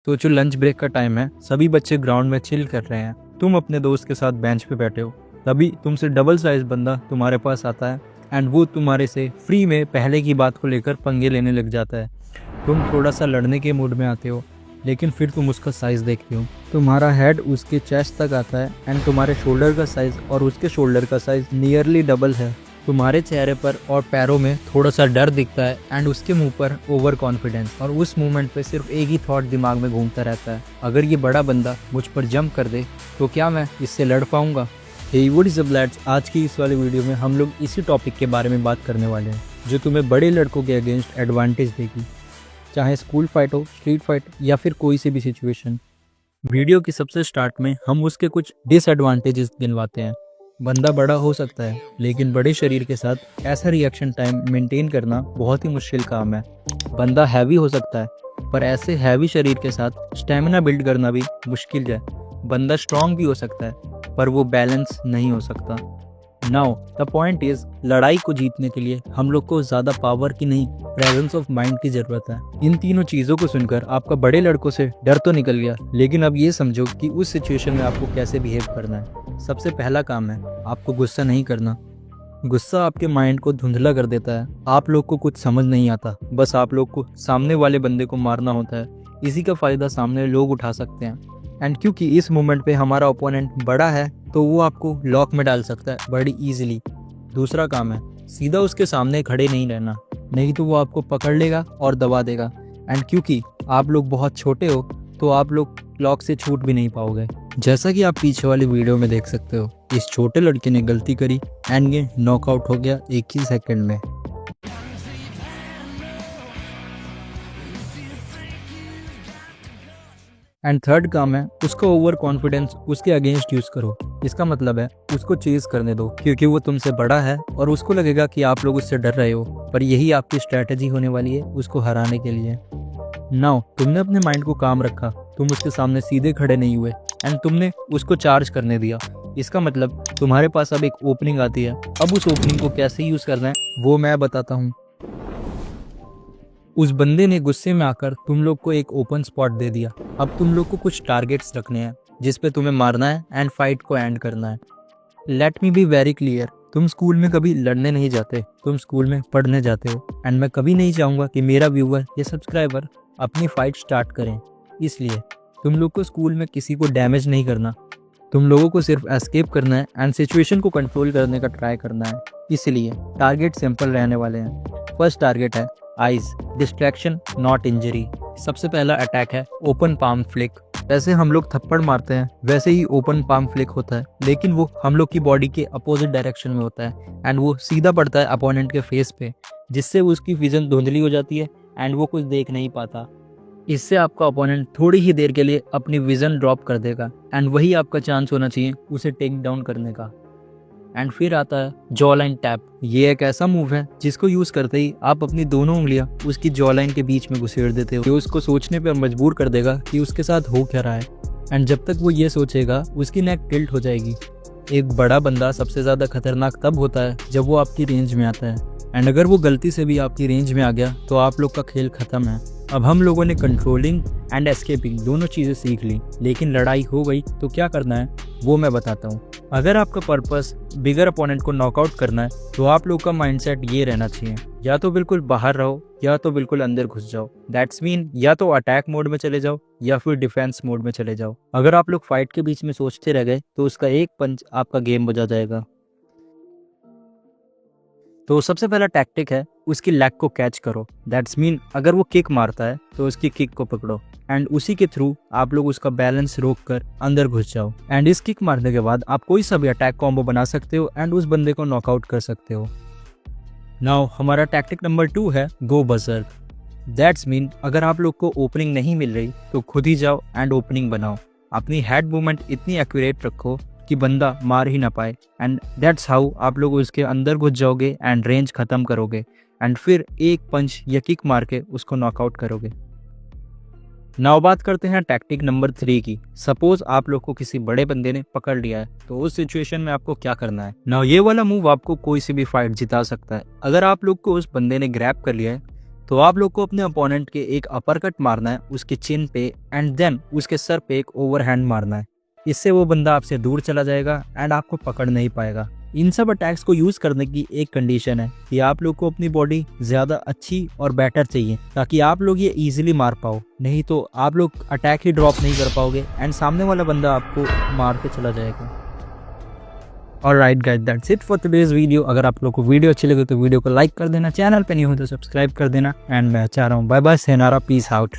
सोचो lunch break का time है, सभी बच्चे ग्राउंड में चिल कर रहे हैं, तुम अपने दोस्त के साथ बेंच पे बैठे हो। तभी तुमसे डबल साइज बंदा तुम्हारे पास आता है एंड वो तुम्हारे से फ्री में पहले की बात को लेकर पंगे लेने लग जाता है। तुम थोड़ा सा लड़ने के मूड में आते हो, लेकिन फिर तुम उसका साइज़ देखते हो। तुम्हारा हेड उसके चेस्ट तक आता है एंड तुम्हारे शोल्डर का साइज़ और उसके शोल्डर का साइज़ नियरली डबल है। तुम्हारे चेहरे पर और पैरों में थोड़ा सा डर दिखता है एंड उसके मुंह पर ओवर कॉन्फिडेंस, और उस मोमेंट पे सिर्फ एक ही थॉट दिमाग में घूमता रहता है, अगर ये बड़ा बंदा मुझ पर जंप कर दे तो क्या मैं इससे लड़ पाऊंगा। Hey what is up lads, आज की इस वाले वीडियो में हम लोग इसी टॉपिक के बारे में बात करने वाले हैं जो तुम्हें बड़े लड़कों के अगेंस्ट एडवांटेज देगी, चाहे स्कूल फाइट हो, स्ट्रीट फाइट या फिर कोई सी भी सिचुएशन। वीडियो की सबसे स्टार्ट में हम उसके कुछ डिसएडवांटेजेस गिनवाते हैं। बंदा बड़ा हो सकता है, लेकिन बड़े शरीर के साथ ऐसा रिएक्शन टाइम मेंटेन करना बहुत ही मुश्किल काम है। बंदा हैवी हो सकता है, पर ऐसे हैवी शरीर के साथ स्टेमिना बिल्ड करना भी मुश्किल है। बंदा स्ट्रांग भी हो सकता है, पर वो बैलेंस नहीं हो सकता। नाउ द पॉइंट इज, लड़ाई को जीतने के लिए हम लोग को ज़्यादा पावर की नहीं, प्रेजेंस ऑफ माइंड की ज़रूरत है। इन तीनों चीज़ों को सुनकर आपका बड़े लड़कों से डर तो निकल गया, लेकिन अब ये समझो कि उस सिचुएशन में आपको कैसे बिहेव करना है। सबसे पहला काम है आपको गुस्सा नहीं करना। गुस्सा आपके माइंड को धुंधला कर देता है। आप लोग को कुछ समझ नहीं आता, बस आप लोग को सामने वाले बंदे को मारना होता है। इसी का फ़ायदा सामने लोग उठा सकते हैं, एंड क्योंकि इस मोमेंट पे हमारा ओपोनेंट बड़ा है तो वो आपको लॉक में डाल सकता है बड़ी ईजिली। दूसरा काम है सीधा उसके सामने खड़े नहीं रहना, नहीं तो वो आपको पकड़ लेगा और दबा देगा, एंड क्योंकि आप लोग बहुत छोटे हो तो आप लोग लॉक से छूट भी नहीं पाओगे। जैसा कि आप पीछे वाली वीडियो में देख सकते हो, इस छोटे लड़के ने गलती करी एंड ये नॉकआउट हो गया एक ही सेकंड में। एंड थर्ड काम है उसका ओवर कॉन्फिडेंस उसके अगेंस्ट यूज करो। इसका मतलब है उसको चेज करने दो, क्योंकि वो तुमसे बड़ा है और उसको लगेगा कि आप लोग उससे डर रहे हो, पर यही आपकी स्ट्रैटेजी होने वाली है उसको हराने के लिए। नाउ तुमने अपने माइंड को काम रखा, तुम उसके सामने सीधे खड़े नहीं हुए एंड तुमने उसको चार्ज करने दिया। इसका मतलब तुम्हारे पास अब एक ओपनिंग आती है। अब उस ओपनिंग को कैसे यूज करना है वो मैं बताता हूँ। उस बंदे ने गुस्से में आकर तुम लोग को एक ओपन स्पॉट दे दिया। अब तुम लोग को कुछ टारगेट्स रखने हैं जिस पे तुम्हें मारना है एंड फाइट को एंड करना है। Let me be very clear, तुम स्कूल में कभी लड़ने नहीं जाते, तुम स्कूल में पढ़ने जाते हो, एंड मैं कभी नहीं चाहूँगा कि मेरा व्यूअर या सब्सक्राइबर अपनी फाइट स्टार्ट करें। इसलिए तुम लोग को स्कूल में किसी को डैमेज नहीं करना, तुम लोगों को सिर्फ एस्केप करना है एंड सिचुएशन को कंट्रोल करने का ट्राई करना है। इसलिए टारगेट सिंपल रहने वाले हैं। फर्स्ट टारगेट है आइज, डिस्ट्रैक्शन नॉट इंजरी। सबसे पहला अटैक है ओपन पाम फ्लिक। जैसे हम लोग थप्पड़ मारते हैं वैसे ही ओपन पाम फ्लिक होता है, लेकिन वो हम लोग की बॉडी के अपोजिट डायरेक्शन में होता है एंड वो सीधा पड़ता है अपोनेंट के फेस पे, जिससे उसकी विजन धुंधली हो जाती है एंड वो कुछ देख नहीं पाता। इससे आपका ओपोनेंट थोड़ी ही देर के लिए अपनी विजन ड्रॉप कर देगा एंड वही आपका चांस होना चाहिए उसे टेक डाउन करने का। एंड फिर आता है जॉ लाइन टैप। ये एक ऐसा मूव है जिसको यूज करते ही आप अपनी दोनों उंगलियां उसकी जॉ लाइन के बीच में घुसेड़ देते हो। ये उसको सोचने पर मजबूर कर देगा कि उसके साथ हो क्या रहा है, एंड जब तक वो ये सोचेगा उसकी नेक टिल्ट हो जाएगी। एक बड़ा बंदा सबसे ज़्यादा खतरनाक तब होता है जब वो आपकी रेंज में आता है, एंड अगर वो गलती से भी आपकी रेंज में आ गया तो आप लोग का खेल खत्म है। अब हम लोगों ने कंट्रोलिंग एंड एस्केपिंग दोनों चीज़ें सीख ली, लेकिन लड़ाई हो गई तो क्या करना है वो मैं बताता हूँ। अगर आपका पर्पस बिगर अपोनेंट को नॉकआउट करना है तो आप लोग का माइंडसेट ये रहना चाहिए, या तो बिल्कुल बाहर रहो या तो बिल्कुल अंदर घुस जाओ। दैट्स मीन या तो अटैक मोड में चले जाओ या फिर डिफेंस मोड में चले जाओ। अगर आप लोग फाइट के बीच में सोचते रह गए तो उसका एक पंच आपका गेम बजा जाएगा। तो सबसे पहला टैक्टिक है उसकी लेग को कैच करो। दैट्स मीन अगर वो किक मारता है तो उसकी किक को पकड़ो एंड उसी के थ्रू आप लोग उसका बैलेंस रोक कर अंदर घुस जाओ, एंड इस किक मारने के बाद आप कोई सा भी अटैक कॉम्बो बना सकते हो एंड उस बंदे को नॉकआउट कर सकते हो। नाउ हमारा टैक्टिक नंबर 2 है गो बजर्क। दैट्स मीन अगर आप लोग को ओपनिंग नहीं मिल रही तो खुद ही जाओ एंड ओपनिंग बनाओ। अपनी हेड मूवमेंट इतनी एक्यूरेट रखो कि बंदा मार ही ना पाए, एंड दैट्स हाउ आप लोग उसके अंदर घुस जाओगे एंड रेंज खत्म करोगे, एंड फिर एक पंच या किक मार के उसको नॉकआउट करोगे। नाउ बात करते हैं टैक्टिक नंबर 3 की। सपोज आप लोग को किसी बड़े बंदे ने पकड़ लिया है तो उस सिचुएशन में आपको क्या करना है। नाउ ये वाला मूव आपको कोई सी भी फाइट जिता सकता है। अगर आप लोग को उस बंदे ने ग्रैब कर लिया है तो आप लोग को अपने अपोनेंट के एक अपर कट मारना है उसके चिन पे एंड देन उसके सर पे एक ओवरहैंड मारना है। इससे वो बंदा आपसे दूर चला जाएगा एंड आपको पकड़ नहीं पाएगा। इन सब अटैक्स को यूज करने की एक कंडीशन है कि आप लोग को अपनी बॉडी ज्यादा अच्छी और बेटर चाहिए ताकि आप लोग ये इजीली मार पाओ, नहीं तो आप लोग अटैक ही ड्रॉप नहीं कर पाओगे एंड सामने वाला बंदा आपको मार के चला जाएगा। Alright guys, that's it for today's video. अगर आप लोग को वीडियो अच्छी लगे तो वीडियो को लाइक कर देना, चैनल पे नहीं हो तो सब्सक्राइब कर देना एंड मैं चाह रहा हूँ बाय बाय, सेनारा, पीस आउट।